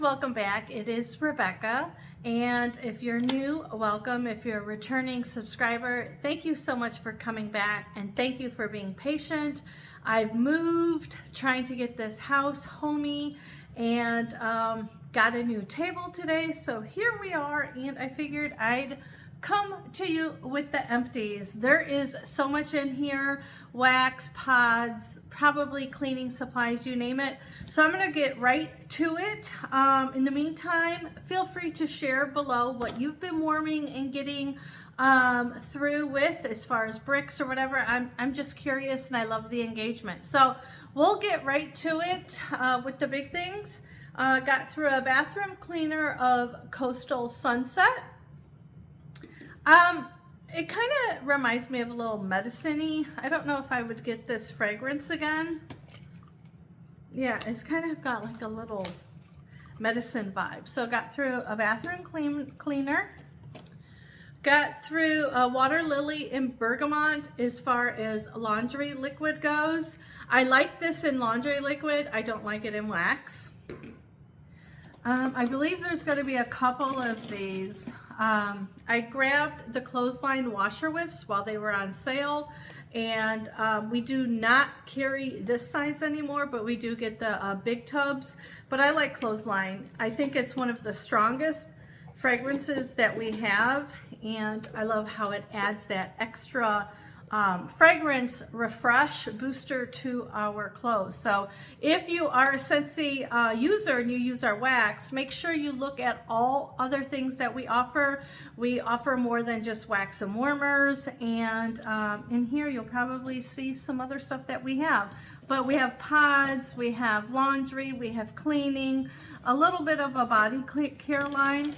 welcome back. It is Rebecca, and if you're new, welcome. If you're a returning subscriber, thank you so much for coming back, and thank you for being patient. I've moved, trying to get this house homey, and got a new table today, so here we are, and I figured I'd come to you with the empties. There is so much in here: wax, pods, probably cleaning supplies, you name it. So I'm gonna get right to it. In the meantime, feel free to share below what you've been warming and getting through with as far as bricks or whatever. I'm just curious, and I love the engagement. So we'll get right to it with the big things. Got through a bathroom cleaner of Coastal Sunset. It kind of reminds me of a little medicine-y. I don't know if I would get this fragrance again. Yeah, it's kind of got like a little medicine vibe. So got through a bathroom cleaner. Got through a water lily and bergamot as far as laundry liquid goes. I like this in laundry liquid. I don't like it in wax. I believe there's going to be a couple of these. I grabbed the clothesline washer whiffs while they were on sale, and we do not carry this size anymore, but we do get the big tubs. But I like clothesline. I think it's one of the strongest fragrances that we have, and I love how it adds that extra fragrance refresh booster to our clothes. So if you are a Scentsy user and you use our wax, make sure you look at all other things that we offer. We offer more than just wax and warmers, and in here you'll probably see some other stuff that we have. But we have pods, we have laundry, we have cleaning, a little bit of a body care line.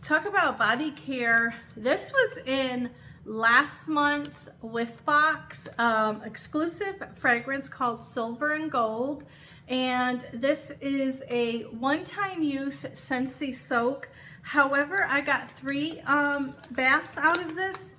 Talk about body care. This was in last month's whiff box, exclusive fragrance called Silver and Gold, and this is a one-time use Scentsy soak. However, I got 3 baths out of this.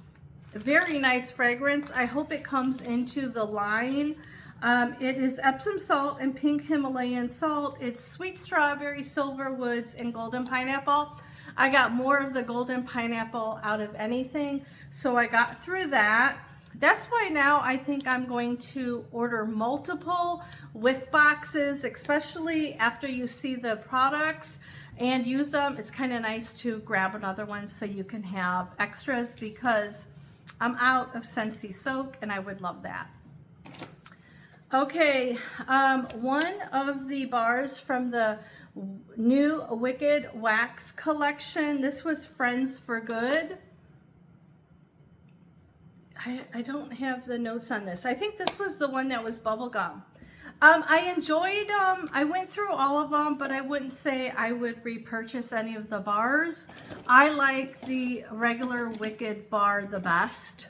Very nice fragrance. I hope it comes into the line. It is Epsom salt and pink Himalayan salt. It's sweet strawberry, silver woods, and golden pineapple. I got more of the golden pineapple out of anything, so I got through that. That's why now I think I'm going to order multiple whiff boxes, especially after you see the products and use them. It's kind of nice to grab another one so you can have extras, because I'm out of Scentsy soak and I would love that. Okay, one of the bars from the new Wicked Wax collection. This was Friends for Good. I don't have the notes on this. I think this was the one that was bubblegum. I enjoyed I went through all of them, but I wouldn't say I would repurchase any of the bars. I like the regular Wicked bar the best.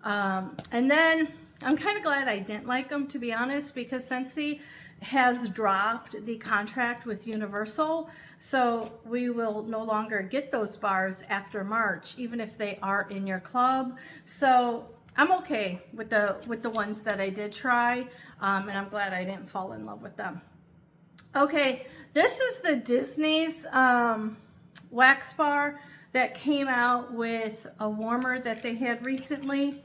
And then I'm kind of glad I didn't like them, to be honest, because Scentsy has dropped the contract with Universal, so we will no longer get those bars after March, even if they are in your club. So I'm okay with the ones that I did try, and I'm glad I didn't fall in love with them. Okay, this is the Disney's wax bar that came out with a warmer that they had recently.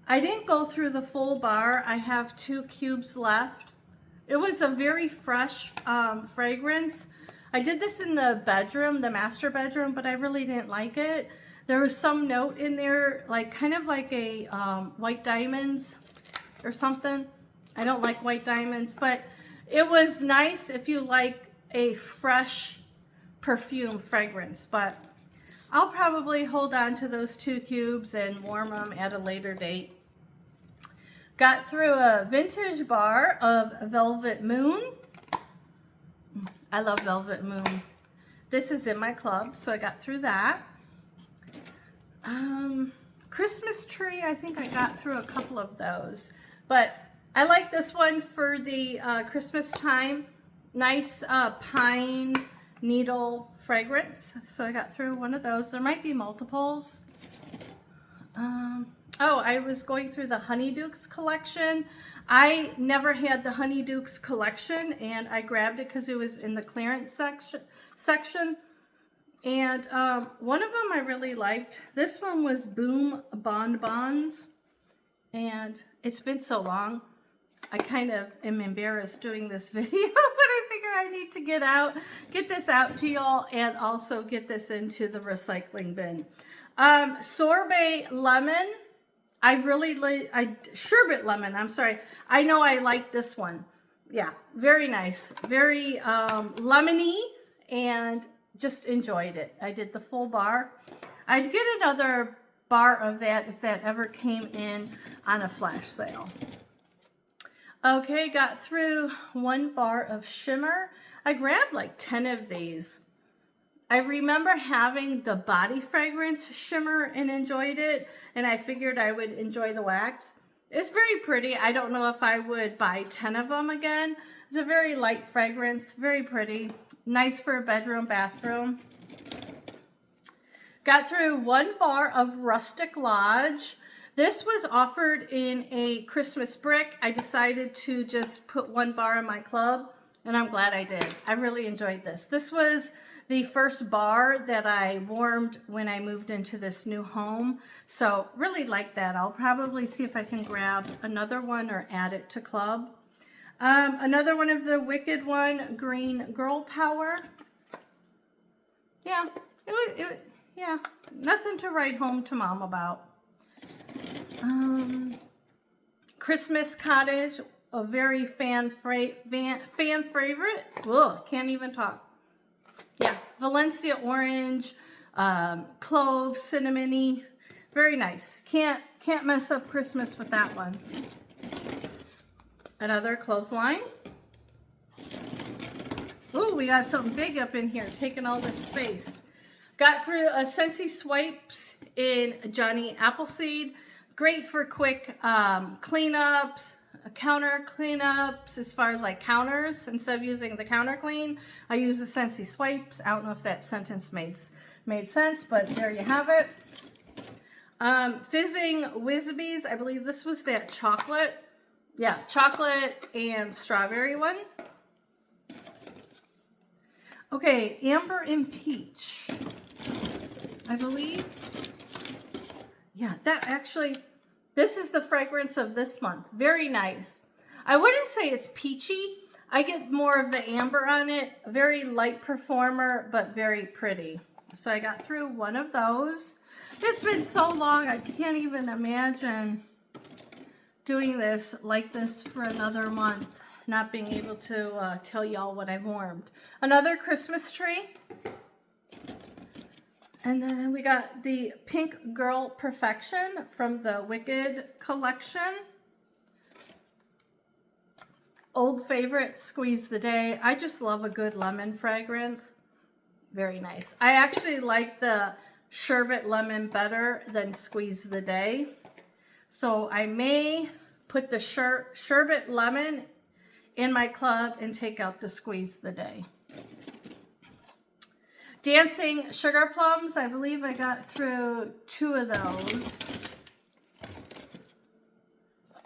I didn't go through the full bar. I have 2 cubes left. It was a very fresh fragrance. I did this in the bedroom, the master bedroom, but I really didn't like it. There was some note in there, like kind of like a white diamonds or something. I don't like white diamonds, but it was nice if you like a fresh perfume fragrance. But I'll probably hold on to those 2 cubes and warm them at a later date. Got through a vintage bar of Velvet Moon. I love Velvet Moon. This is in my club, so I got through that. Christmas tree, I think I got through a couple of those. But I like this one for the Christmas time. Nice pine needle fragrance. So I got through one of those. There might be multiples. Oh, I was going through the Honeydukes collection. I never had the Honeydukes collection, and I grabbed it because it was in the clearance section. And one of them I really liked. This one was Boom Bonbons, and it's been so long. I kind of am embarrassed doing this video, but I figure I need to get this out to y'all, and also get this into the recycling bin. Sorbet Lemon. I really like, Sherbet Lemon, I'm sorry. I know I like this one. Yeah, very nice. Very lemony, and just enjoyed it. I did the full bar. I'd get another bar of that if that ever came in on a flash sale. Okay, got through one bar of shimmer. I grabbed like 10 of these. I remember having the body fragrance shimmer and enjoyed it, and I figured I would enjoy the wax. It's very pretty. I don't know if I would buy 10 of them again. It's a very light fragrance, very pretty. Nice for a bedroom, bathroom. Got through one bar of Rustic Lodge. This was offered in a Christmas brick. I decided to just put one bar in my club, and I'm glad I did. I really enjoyed this. This was the first bar that I warmed when I moved into this new home. So really like that. I'll probably see if I can grab another one or add it to club. Another one of the Wicked One, Green Girl Power. Yeah, yeah, nothing to write home to mom about. Christmas Cottage, a very fan favorite. Ugh, can't even talk. Yeah, Valencia Orange, clove, cinnamony, very nice. Can't mess up Christmas with that one. Another clothesline. Ooh, we got something big up in here, taking all this space. Got through a Scentsy Swipes in Johnny Appleseed. Great for quick cleanups, counter cleanups, as far as like counters. Instead of using the counter clean, I use the Scentsy Swipes. I don't know if that sentence made sense, but there you have it. Fizzing Whizbees. I believe this was that chocolate. Yeah, chocolate and strawberry one. Okay, Amber and Peach, I believe. Yeah, that actually, this is the fragrance of this month. Very nice. I wouldn't say it's peachy. I get more of the amber on it. Very light performer, but very pretty. So I got through one of those. It's been so long, I can't even imagine doing this like this for another month. Not being able to tell y'all what I've warmed. Another Christmas tree. And then we got the Pink Girl Perfection from the Wicked collection. Old favorite, Squeeze the Day. I just love a good lemon fragrance. Very nice. I actually like the Sherbet Lemon better than Squeeze the Day. So I may put the Sherbet Lemon in my club and take out the Squeeze the Day. Dancing Sugar Plums, I believe I got through 2 of those.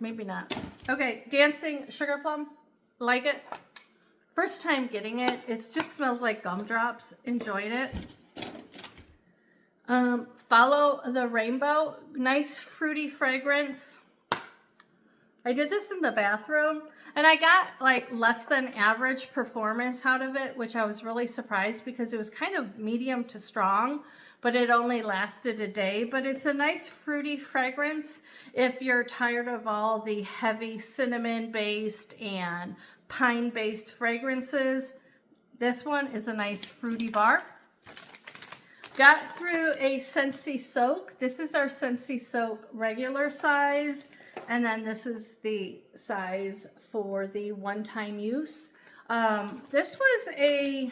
Maybe not. Okay, Dancing Sugar Plum, like it. First time getting it, it just smells like gumdrops. Enjoyed it. Follow the Rainbow, nice fruity fragrance. I did this in the bathroom, and I got like less than average performance out of it, which I was really surprised because it was kind of medium to strong, but it only lasted a day. But it's a nice fruity fragrance if you're tired of all the heavy cinnamon-based and pine-based fragrances. This one is a nice fruity bar. Got through a Scentsy Soak. This is our Scentsy Soak regular size. And then this is the size for the one-time use. This was a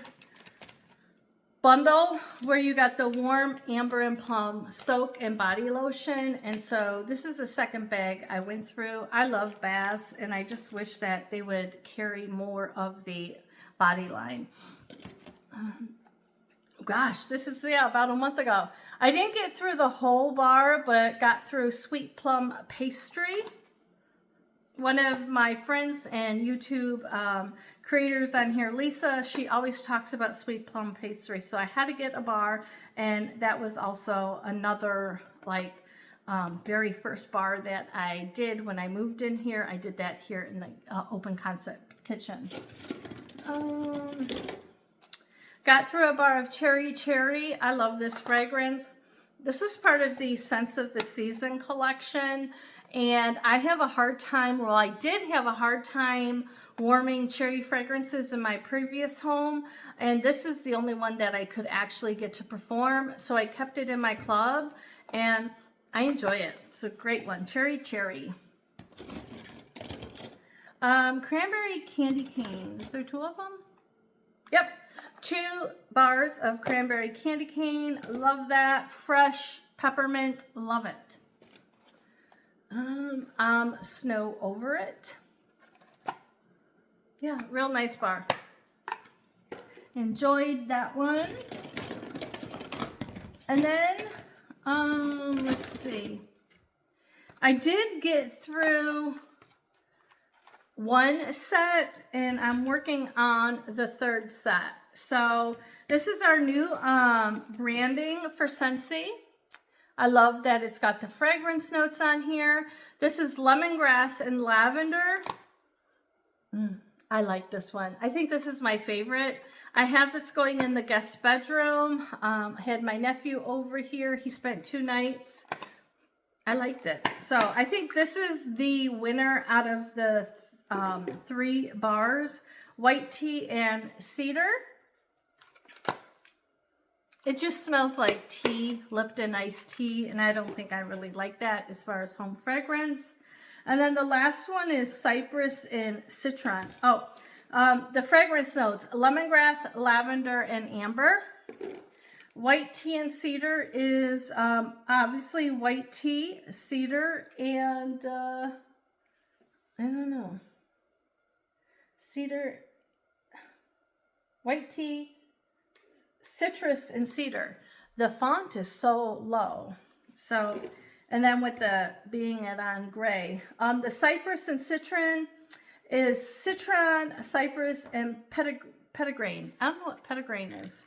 bundle where you got the warm amber and plum soak and body lotion. And so this is the second bag I went through. I love baths, and I just wish that they would carry more of the body line. gosh, this is, yeah, about a month ago. I didn't get through the whole bar, but got through Sweet Plum Pastry. One of my friends and YouTube creators on here, Lisa, she always talks about Sweet Plum Pastry. So I had to get a bar, and that was also another, like, very first bar that I did when I moved in here. I did that here in the open concept kitchen. Got through a bar of Cherry Cherry. I love this fragrance. This is part of the Scents of the Season collection, and I have a hard time, well, I did have a hard time warming cherry fragrances in my previous home, and this is the only one that I could actually get to perform, so I kept it in my club, and I enjoy it. It's a great one. Cherry Cherry. Cranberry Candy Cane. Is there 2 of them? Yep. 2 bars of cranberry candy cane. Love that. Fresh peppermint. Love it. Snow Over It. Yeah, real nice bar. Enjoyed that one. And then, let's see. I did get through 1 set, and I'm working on the 3rd set. So this is our new branding for Scentsy. I love that it's got the fragrance notes on here. This is lemongrass and lavender. I like this one. I think this is my favorite. I have this going in the guest bedroom. I had my nephew over here. He spent 2 nights. I liked it. So I think this is the winner out of the 3 bars. White tea and cedar. It just smells like tea, Lipton iced tea, and I don't think I really like that as far as home fragrance. And then the last one is cypress and citron. Oh, the fragrance notes, lemongrass, lavender, and amber. White tea and cedar is obviously white tea, cedar, and I don't know. Cedar, white tea, citrus, and cedar. The font is so low. So, and then with the being it on gray. The cypress and citron is citron, cypress, and petitgrain. I don't know what petitgrain is.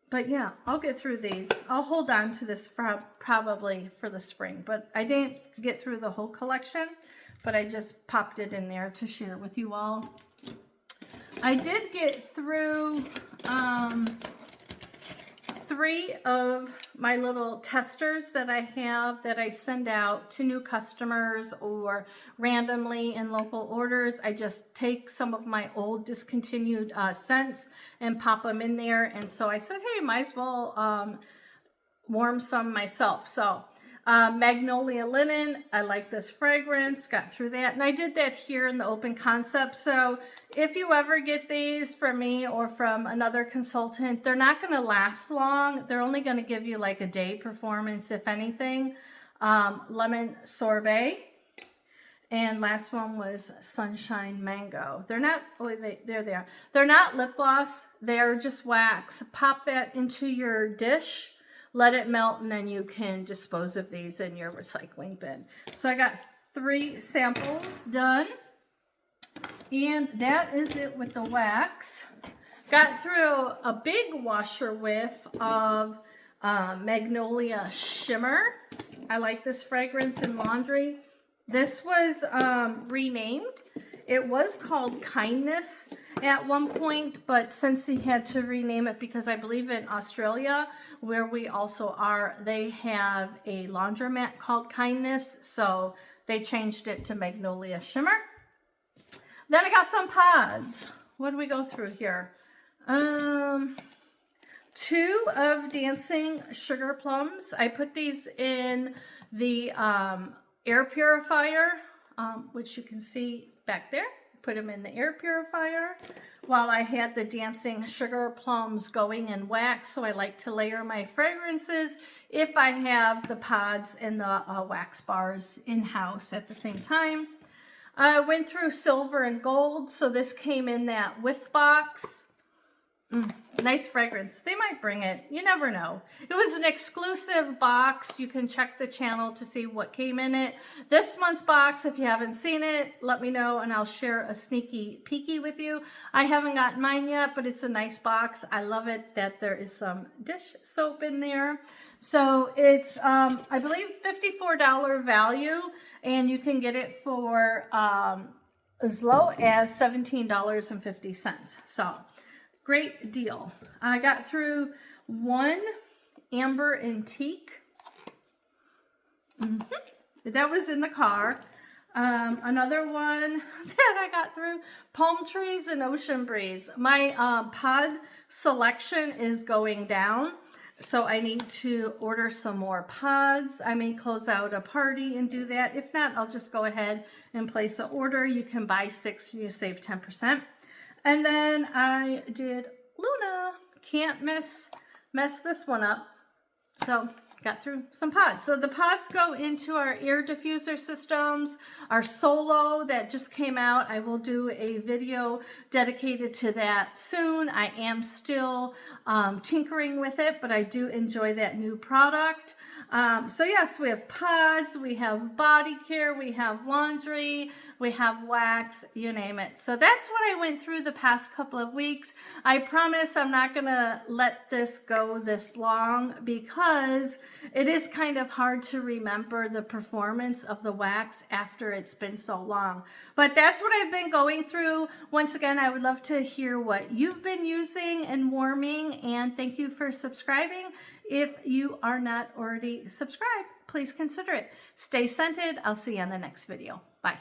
But yeah, I'll get through these. I'll hold on to this probably for the spring. But I didn't get through the whole collection, but I just popped it in there to share with you all. I did get through 3 of my little testers that I have that I send out to new customers or randomly in local orders. I just take some of my old discontinued scents and pop them in there. And so I said, hey, might as well warm some myself. So Magnolia Linen, I like this fragrance, got through that. And I did that here in the open concept. So if you ever get these from me or from another consultant, they're not going to last long. They're only going to give you like a day performance, if anything. Lemon Sorbet. And last one was Sunshine Mango. They're not, oh, there they are. They're not lip gloss. They're just wax. Pop that into your dish. Let it melt, and then you can dispose of these in your recycling bin. So I got 3 samples done. And that is it with the wax. Got through a big washer whiff of Magnolia Shimmer. I like this fragrance in laundry. This was renamed. It was called Kindness at one point, but Scentsy had to rename it because I believe in Australia, where we also are, they have a laundromat called Kindness, so they changed it to Magnolia Shimmer. Then I got some pods. What do we go through here? 2 of Dancing Sugar Plums. I put these in the air purifier, which you can see back there. Put them in the air purifier while I had the Dancing Sugar Plums going in wax. So I like to layer my fragrances if I have the pods and the wax bars in-house at the same time. I went through silver and gold. So this came in that whiff box. Nice fragrance. They might bring it. You never know. It was an exclusive box. You can check the channel to see what came in it. This month's box, if you haven't seen it, let me know and I'll share a sneaky peeky with you. I haven't gotten mine yet, but it's a nice box. I love it that there is some dish soap in there. So it's, I believe, $54 value, and you can get it for as low as $17.50. So great deal. I got through one Amber Antique. That was in the car. Another one that I got through, Palm Trees and Ocean Breeze. My pod selection is going down, so I need to order some more pods. I may close out a party and do that. If not, I'll just go ahead and place an order. You can buy 6 and you save 10%. And then I did Luna. Can't mess this one up. So got through some pods. So the pods go into our air diffuser systems, our Solo that just came out. I will do a video dedicated to that soon. I am still tinkering with it, but I do enjoy that new product. So yes, we have pods, we have body care, we have laundry, we have wax, you name it. So that's what I went through the past couple of weeks. I promise I'm not gonna let this go this long because it is kind of hard to remember the performance of the wax after it's been so long. But that's what I've been going through. Once again, I would love to hear what you've been using and warming, and thank you for subscribing. If you are not already subscribed, please consider it. Stay scented. I'll see you on the next video. Bye.